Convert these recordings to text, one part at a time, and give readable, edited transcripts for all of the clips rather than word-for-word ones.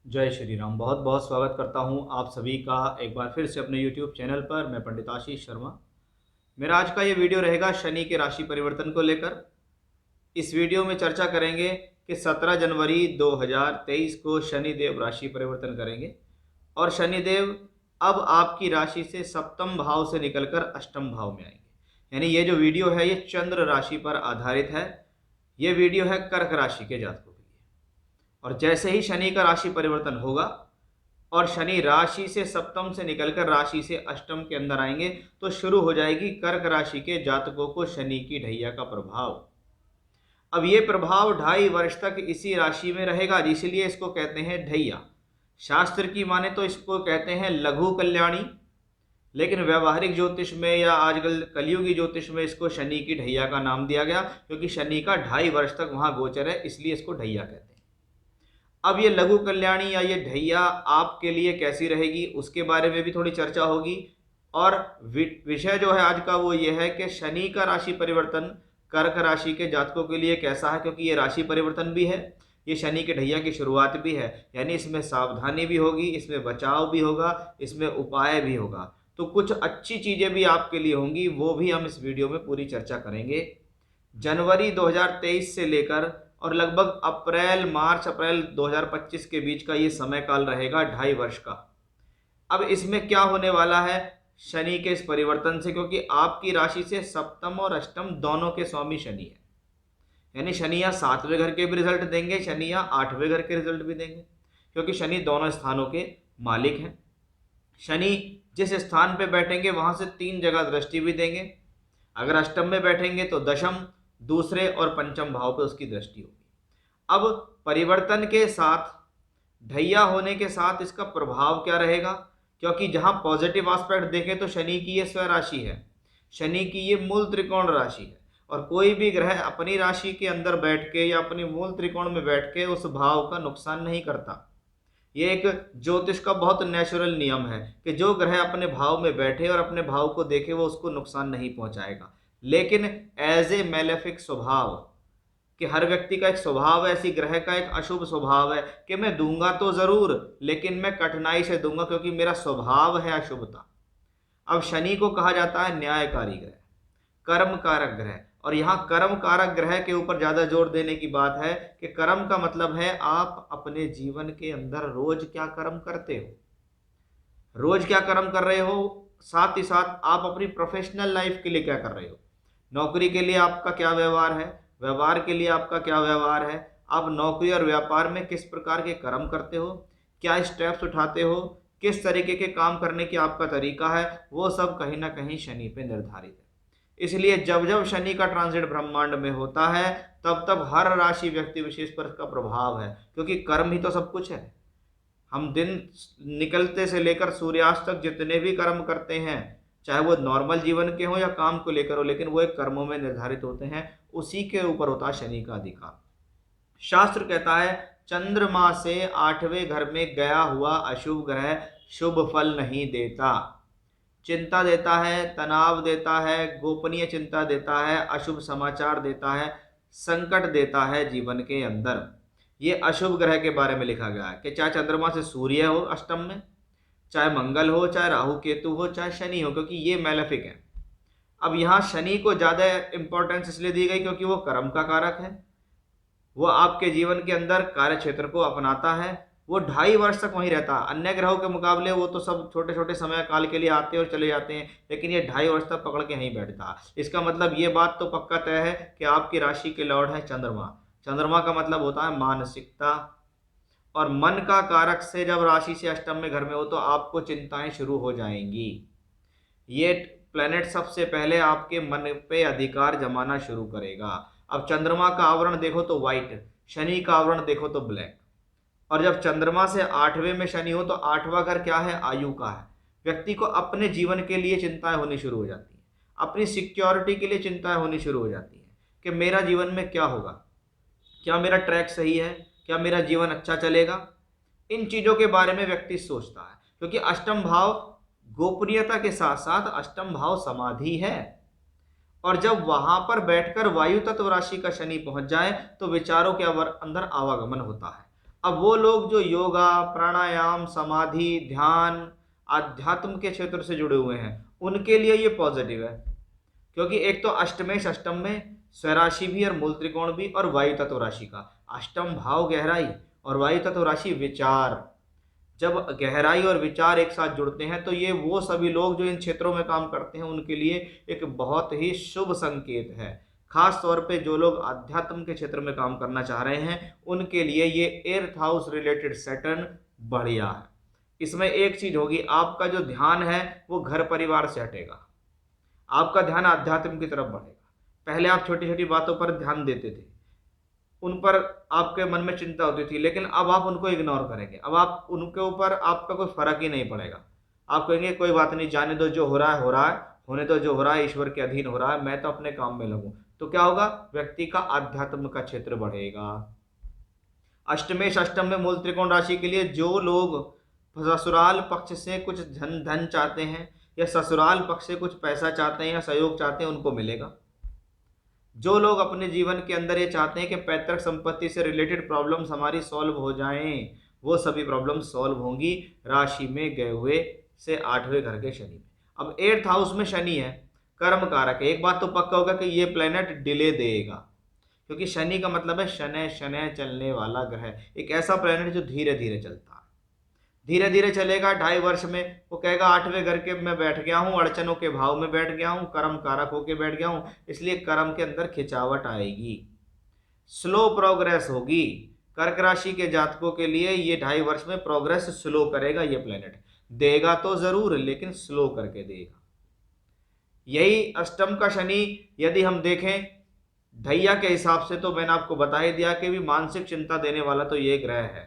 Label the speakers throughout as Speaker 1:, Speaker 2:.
Speaker 1: जय श्री राम। बहुत बहुत स्वागत करता हूं आप सभी का एक बार फिर से अपने YouTube चैनल पर। मैं पंडित आशीष शर्मा। मेरा आज का ये वीडियो रहेगा शनि के राशि परिवर्तन को लेकर। इस वीडियो में चर्चा करेंगे कि 17 जनवरी 2023 को शनि देव राशि परिवर्तन करेंगे और शनि देव अब आपकी राशि से सप्तम भाव से निकलकर अष्टम भाव में आएंगे। यानी ये जो वीडियो है ये चंद्र राशि पर आधारित है। ये वीडियो है कर्क राशि के जातकों के लिए। और जैसे ही शनि का राशि परिवर्तन होगा और शनि राशि से सप्तम से निकलकर राशि से अष्टम के अंदर आएंगे तो शुरू हो जाएगी कर्क राशि के जातकों को शनि की ढैया का प्रभाव। अब ये प्रभाव 2.5 वर्ष तक इसी राशि में रहेगा, इसलिए इसको कहते हैं ढैया। शास्त्र की माने तो इसको कहते हैं लघु कल्याणी, लेकिन व्यवहारिक ज्योतिष में या आजकल कलयुगी ज्योतिष में इसको शनि की ढैया का नाम दिया गया, क्योंकि शनि का 2.5 वर्ष तक वहां गोचर है, इसलिए इसको ढैया कहते हैं। अब ये लघु कल्याणी या ये ढैया आपके लिए कैसी रहेगी उसके बारे में भी थोड़ी चर्चा होगी। और विषय जो है आज का वो ये है कि शनि का राशि परिवर्तन कर्क राशि के जातकों के लिए कैसा है, क्योंकि ये राशि परिवर्तन भी है, ये शनि के ढैया की शुरुआत भी है। यानी इसमें सावधानी भी होगी, इसमें बचाव भी होगा, इसमें उपाय भी होगा। तो कुछ अच्छी चीज़ें भी आपके लिए होंगी, वो भी हम इस वीडियो में पूरी चर्चा करेंगे। जनवरी 2023 से लेकर और लगभग मार्च अप्रैल 2025 के बीच का ये समय काल रहेगा 2.5 वर्ष का। अब इसमें क्या होने वाला है शनि के इस परिवर्तन से, क्योंकि आपकी राशि से सप्तम और अष्टम दोनों के स्वामी शनि है। यानी शनि या 7वें घर के भी रिजल्ट देंगे, शनि या 8वें घर के रिजल्ट भी देंगे, क्योंकि शनि दोनों स्थानों के मालिक हैं। शनि जिस स्थान पे बैठेंगे वहां से 3 जगह दृष्टि भी देंगे। अगर अष्टम में बैठेंगे तो दशम, दूसरे और पंचम भाव पे उसकी दृष्टि होगी। अब परिवर्तन के साथ, ढैया होने के साथ इसका प्रभाव क्या रहेगा, क्योंकि जहां पॉजिटिव एस्पेक्ट देखें तो शनि की ये स्व राशि है, शनि की ये मूल त्रिकोण राशि है। और कोई भी ग्रह अपनी राशि के अंदर बैठ के या अपनी मूल त्रिकोण में बैठ के उस भाव का नुकसान नहीं करता। ये एक ज्योतिष का बहुत नेचुरल नियम है कि जो ग्रह अपने भाव में बैठे और अपने भाव को देखे वो उसको नुकसान नहीं पहुंचाएगा। लेकिन एज ए मेलेफिक स्वभाव, कि हर व्यक्ति का एक स्वभाव है, ऐसी ग्रह का एक अशुभ स्वभाव है कि मैं दूंगा तो जरूर, लेकिन मैं कठिनाई से दूंगा, क्योंकि मेरा स्वभाव है अशुभता। अब शनि को कहा जाता है न्यायकारी ग्रह, कर्म कारक ग्रह। और यहाँ कर्म कारक ग्रह के ऊपर ज्यादा जोर देने की बात है कि कर्म का मतलब है आप अपने जीवन के अंदर रोज क्या कर्म करते हो, रोज क्या कर्म कर रहे हो, साथ ही साथ आप अपनी प्रोफेशनल लाइफ के लिए क्या कर रहे हो। नौकरी के लिए आपका क्या व्यवहार है, व्यापार के लिए आपका क्या व्यवहार है, आप नौकरी और व्यापार में किस प्रकार के कर्म करते हो, क्या स्टेप्स उठाते हो, किस तरीके के काम करने की आपका तरीका है, वो सब कहीं ना कहीं शनि पे निर्धारित है। इसलिए जब जब शनि का ट्रांजिट ब्रह्मांड में होता है तब तब हर राशि व्यक्ति विशेष पर इसका प्रभाव है, क्योंकि कर्म ही तो सब कुछ है। हम दिन निकलते से लेकर सूर्यास्त तक जितने भी कर्म करते हैं, चाहे वो नॉर्मल जीवन के हो या काम को लेकर हो, लेकिन वो एक कर्मों में निर्धारित होते हैं, उसी के ऊपर होता है शनि का अधिकार। शास्त्र कहता है चंद्रमा से 8वें घर में गया हुआ अशुभ ग्रह शुभ फल नहीं देता, चिंता देता है, तनाव देता है, गोपनीय चिंता देता है, अशुभ समाचार देता है, संकट देता है जीवन के अंदर। ये अशुभ ग्रह के बारे में लिखा गया है कि चाहे चंद्रमा से सूर्य हो अष्टम में, चाहे मंगल हो, चाहे राहु केतु हो, चाहे शनि हो, क्योंकि ये मैलेफिक है। अब यहाँ शनि को ज्यादा इंपॉर्टेंस इसलिए दी गई क्योंकि वो कर्म का कारक है, वो आपके जीवन के अंदर कार्य क्षेत्र को अपनाता है, वो 2.5 वर्ष तक वहीं रहता है। अन्य ग्रहों के मुकाबले वो तो सब छोटे छोटे समय काल के लिए आते हैं और चले जाते हैं, लेकिन ये 2.5 वर्ष तक पकड़ के नहीं बैठता। इसका मतलब ये बात तो पक्का तय है कि आपकी राशि के लॉर्ड है चंद्रमा। चंद्रमा का मतलब होता है मानसिकता, और मन का कारक से जब राशि से अष्टम में घर में हो तो आपको चिंताएं शुरू हो जाएंगी। ये प्लेनेट सबसे पहले आपके मन पे अधिकार जमाना शुरू करेगा। अब चंद्रमा का आवरण देखो तो व्हाइट, शनि का आवरण देखो तो ब्लैक। और जब चंद्रमा से 8वें में शनि हो तो 8वां घर क्या है, आयु का है। व्यक्ति को अपने जीवन के लिए चिंताएं होनी शुरू हो जाती हैं, अपनी सिक्योरिटी के लिए चिंताएं होनी शुरू हो जाती हैं कि मेरा जीवन में क्या होगा, क्या मेरा ट्रैक सही है, क्या मेरा जीवन अच्छा चलेगा। इन चीजों के बारे में व्यक्ति सोचता है, क्योंकि अष्टम भाव गोपनीयता के साथ साथ अष्टम भाव समाधि है। और जब वहां पर बैठकर वायु तत्व राशि का शनि पहुंच जाए तो विचारों के अंदर आवागमन होता है। अब वो लोग जो योगा, प्राणायाम, समाधि, ध्यान, आध्यात्म के क्षेत्र से जुड़े हुए हैं, उनके लिए ये पॉजिटिव है। क्योंकि एक तो अष्टमेश अष्टम में स्वराशि भी और मूल त्रिकोण भी और वायु तत्व राशि का अष्टम भाव गहराई और वायु तत्व राशि विचार, जब गहराई और विचार एक साथ जुड़ते हैं तो ये वो सभी लोग जो इन क्षेत्रों में काम करते हैं उनके लिए एक बहुत ही शुभ संकेत है। खास तौर पे जो लोग अध्यात्म के क्षेत्र में काम करना चाह रहे हैं उनके लिए ये एर्थ हाउस रिलेटेड सैटर्न बढ़िया है। इसमें एक चीज होगी, आपका जो ध्यान है वो घर परिवार से हटेगा, आपका ध्यान आध्यात्म की तरफ बढ़ेगा। पहले आप छोटी छोटी बातों पर ध्यान देते थे, उन पर आपके मन में चिंता होती थी, लेकिन अब आप उनको इग्नोर करेंगे। अब आप उनके ऊपर आपका कोई फर्क ही नहीं पड़ेगा। आप कहेंगे कोई बात नहीं, जाने दो, जो हो रहा है हो रहा है, होने दो, जो हो रहा है ईश्वर के अधीन हो रहा है, मैं तो अपने काम में लगूं। तो क्या होगा, व्यक्ति का आध्यात्म का क्षेत्र बढ़ेगा। अष्टमेश अष्टम में मूल त्रिकोण राशि के लिए जो लोग ससुराल पक्ष से कुछ धन धन चाहते हैं या ससुराल पक्ष से कुछ पैसा चाहते हैं या सहयोग चाहते हैं, उनको मिलेगा। जो लोग अपने जीवन के अंदर ये चाहते हैं कि पैतृक संपत्ति से रिलेटेड प्रॉब्लम्स हमारी सॉल्व हो जाएं, वो सभी प्रॉब्लम सॉल्व होंगी राशि में गए हुए से 8वें घर के शनि में। अब 8th हाउस में शनि है, कर्म कारक है। एक बात तो पक्का होगा कि ये प्लेनेट डिले देगा, क्योंकि शनि का मतलब है शनै शनै चलने वाला ग्रह, एक ऐसा प्लेनेट जो धीरे धीरे चलता है, धीरे धीरे चलेगा। 2.5 वर्ष में वो कहेगा 8वें घर के मैं बैठ गया हूँ, अड़चनों के भाव में बैठ गया हूँ, कर्म कारक होके बैठ गया हूँ, इसलिए कर्म के अंदर खिंचावट आएगी, स्लो प्रोग्रेस होगी। कर्क राशि के जातकों के लिए ये 2.5 वर्ष में प्रोग्रेस स्लो करेगा। ये प्लेनेट देगा तो जरूर, लेकिन स्लो करके देगा। यही अष्टम का शनि यदि हम देखें ढैया के हिसाब से, तो मैंने आपको बता ही दिया कि भी मानसिक चिंता देने वाला तो ये ग्रह है।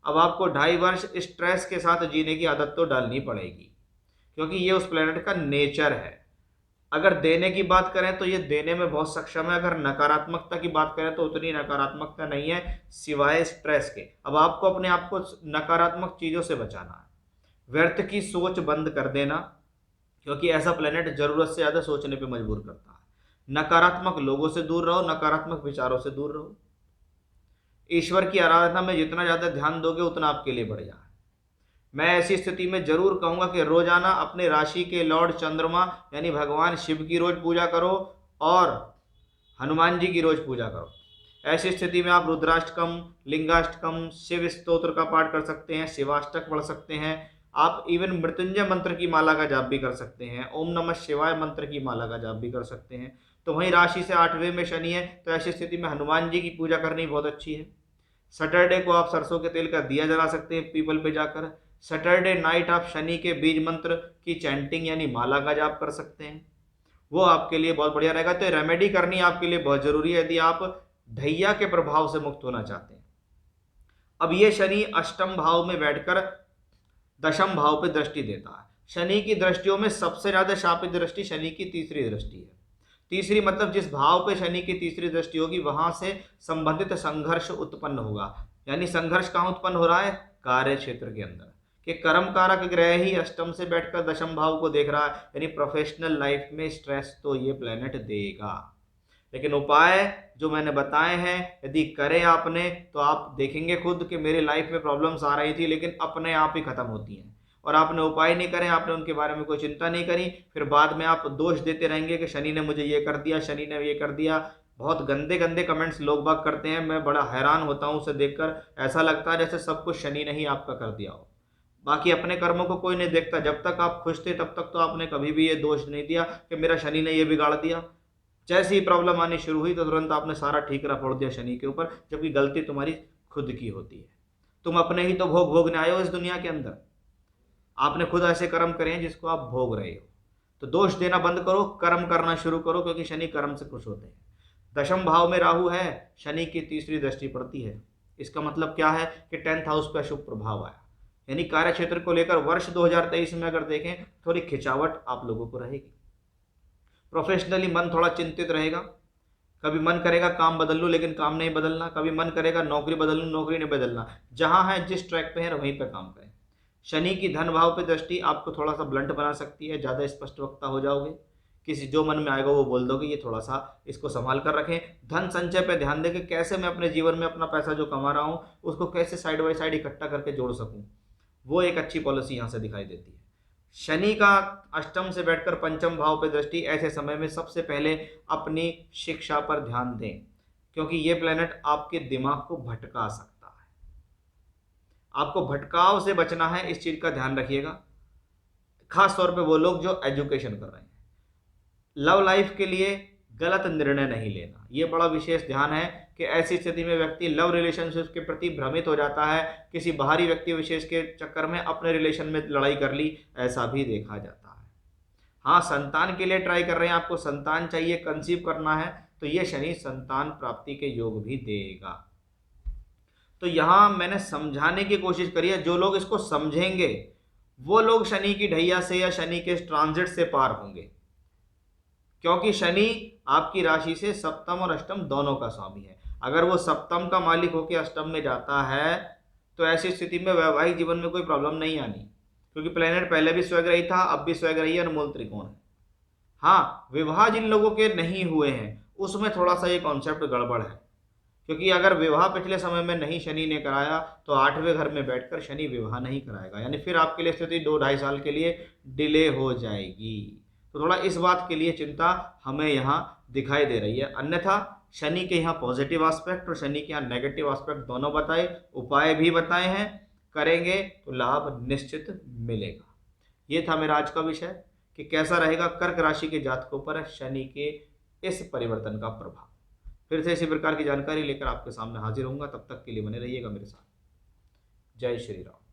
Speaker 1: अब आपको 2.5 वर्ष स्ट्रेस के साथ जीने की आदत तो डालनी पड़ेगी, क्योंकि ये उस प्लेनेट का नेचर है। अगर देने की बात करें तो ये देने में बहुत सक्षम है, अगर नकारात्मकता की बात करें तो उतनी नकारात्मकता नहीं है सिवाय स्ट्रेस के। अब आपको अपने आप को नकारात्मक चीज़ों से बचाना है, व्यर्थ की सोच बंद कर देना, क्योंकि ऐसा प्लेनेट जरूरत से ज़्यादा सोचने पर मजबूर करता है। नकारात्मक लोगों से दूर रहो, नकारात्मक विचारों से दूर रहो। ईश्वर की आराधना में जितना ज़्यादा ध्यान दोगे उतना आपके लिए बढ़िया है। मैं ऐसी स्थिति में जरूर कहूँगा कि रोजाना अपने राशि के लॉर्ड चंद्रमा यानी भगवान शिव की रोज पूजा करो और हनुमान जी की रोज पूजा करो। ऐसी स्थिति में आप रुद्राष्टकम, लिंगाष्टकम, शिव स्तोत्र का पाठ कर सकते हैं, शिवाष्टक पढ़ सकते हैं, आप इवन मृत्युंजय मंत्र की माला का जाप भी कर सकते हैं, ओम नमः शिवाय मंत्र की माला का जाप भी कर सकते हैं। तो वहीं राशि से 8वें में शनि है, तो ऐसी स्थिति में हनुमान जी की पूजा करनी बहुत अच्छी है। सैटरडे को आप सरसों के तेल का दिया जला सकते हैं पीपल पे जाकर। सैटरडे नाइट आप शनि के बीज मंत्र की चैंटिंग यानी माला का जाप कर सकते हैं, वो आपके लिए बहुत बढ़िया रहेगा। तो रेमेडी करनी आपके लिए बहुत जरूरी है यदि आप ढैया के प्रभाव से मुक्त होना चाहते हैं। अब ये शनि अष्टम भाव में बैठकर दशम भाव पे दृष्टि देता है। शनि की दृष्टियों में सबसे ज्यादा शापित दृष्टि शनि की तीसरी दृष्टि है। तीसरी मतलब जिस भाव पे शनि की तीसरी दृष्टि होगी वहां से संबंधित संघर्ष उत्पन्न होगा। यानी संघर्ष कहाँ उत्पन्न हो रहा है, कार्य क्षेत्र के अंदर, कि कर्म कारक ग्रह ही अष्टम से बैठकर दशम भाव को देख रहा है, यानी प्रोफेशनल लाइफ में स्ट्रेस तो ये प्लेनेट देगा। लेकिन उपाय जो मैंने बताए हैं यदि करें आपने तो आप देखेंगे खुद कि मेरी लाइफ में प्रॉब्लम्स आ रही थी लेकिन अपने आप ही खत्म होती हैं। और आपने उपाय नहीं करे, आपने उनके बारे में कोई चिंता नहीं करी, फिर बाद में आप दोष देते रहेंगे कि शनि ने मुझे ये कर दिया, शनि ने ये कर दिया। बहुत गंदे गंदे कमेंट्स लोग बाग करते हैं, मैं बड़ा हैरान होता हूँ उसे देखकर। ऐसा लगता है जैसे सब कुछ शनि ने ही आपका कर दिया हो। बाकी अपने कर्मों को कोई नहीं देखता। जब तक आप खुश थे तब तक तो आपने कभी भी ये दोष नहीं दिया कि मेरा शनि ने ये बिगाड़ दिया। जैसे ही प्रॉब्लम आनी शुरू हुई तो तुरंत आपने सारा ठीकरा फोड़ दिया शनि के ऊपर, जबकि गलती तुम्हारी खुद की होती है। तुम अपने ही तो भोग भोगने आए हो इस दुनिया के अंदर। आपने खुद ऐसे कर्म करे हैं जिसको आप भोग रहे हो। तो दोष देना बंद करो, कर्म करना शुरू करो, क्योंकि शनि कर्म से खुश होते हैं। दशम भाव में राहु है, शनि की तीसरी दृष्टि पड़ती है। इसका मतलब क्या है कि 10th हाउस पे अशुभ प्रभाव आया, यानी कार्य क्षेत्र को लेकर वर्ष 2023 में अगर देखें थोड़ी खिंचावट आप लोगों को रहेगी। प्रोफेशनली मन थोड़ा चिंतित रहेगा। कभी मन करेगा काम बदल लूँ लेकिन काम नहीं बदलना, कभी मन करेगा नौकरी बदल लूँ, नौकरी नहीं बदलना। जहाँ है जिस ट्रैक पे है वहीं पे काम करें। शनि की धन भाव पे दृष्टि आपको थोड़ा सा ब्लंट बना सकती है, ज़्यादा स्पष्ट वक्ता हो जाओगे, किसी जो मन में आएगा वो बोल दो कि ये थोड़ा सा इसको संभाल कर रखें। धन संचय पे ध्यान दें कि कैसे मैं अपने जीवन में अपना पैसा जो कमा रहा हूँ उसको कैसे साइड बाय साइड इकट्ठा करके जोड़ सकूँ, वो एक अच्छी पॉलिसी यहाँ से दिखाई देती है। शनि का अष्टम से बैठकर पंचम भाव पे दृष्टि, ऐसे समय में सबसे पहले अपनी शिक्षा पर ध्यान दें, क्योंकि ये प्लेनेट आपके दिमाग को भटका सकता है। आपको भटकाव से बचना है, इस चीज का ध्यान रखिएगा। खास तौर पे वो लोग जो एजुकेशन कर रहे हैं, लव लाइफ के लिए गलत निर्णय नहीं लेना, ये बड़ा विशेष ध्यान है कि ऐसी स्थिति में व्यक्ति लव रिलेशनशिप के प्रति भ्रमित हो जाता है, किसी बाहरी व्यक्ति विशेष के चक्कर में अपने रिलेशन में लड़ाई कर ली, ऐसा भी देखा जाता है। हाँ, संतान के लिए ट्राई कर रहे हैं, आपको संतान चाहिए, कंसीव करना है, तो ये शनि संतान प्राप्ति के योग भी देगा। तो यहाँ मैंने समझाने की कोशिश करी है, जो लोग इसको समझेंगे वो लोग शनि की ढैया से या शनि के ट्रांजिट से पार होंगे, क्योंकि शनि आपकी राशि से सप्तम और अष्टम दोनों का स्वामी है। अगर वो सप्तम का मालिक होकर अष्टम में जाता है तो ऐसी स्थिति में वैवाहिक जीवन में कोई प्रॉब्लम नहीं आनी, क्योंकि प्लेनेट पहले भी स्वग्रही था, अब भी स्वग्रही है, अनमोल त्रिकोण है। हाँ, विवाह जिन लोगों के नहीं हुए हैं उसमें थोड़ा सा ये कॉन्सेप्ट गड़बड़ है, क्योंकि अगर विवाह पिछले समय में नहीं शनि ने कराया तो 8वें घर में बैठकर शनि विवाह नहीं कराएगा, यानी फिर आपके लिए स्थिति 2-2.5 साल के लिए डिले हो जाएगी। तो थोड़ा इस बात के लिए चिंता हमें यहाँ दिखाई दे रही है। अन्यथा शनि के यहाँ पॉजिटिव एस्पेक्ट और शनि के यहाँ नेगेटिव एस्पेक्ट दोनों बताए, उपाय भी बताए हैं, करेंगे तो लाभ निश्चित मिलेगा। ये था मेरा आज का विषय कि कैसा रहेगा कर्क राशि के जातकों पर शनि के इस परिवर्तन का प्रभाव। फिर से इसी प्रकार की जानकारी लेकर आपके सामने हाजिर होऊंगा, तब तक के लिए बने रहिएगा मेरे साथ। जय श्री राम।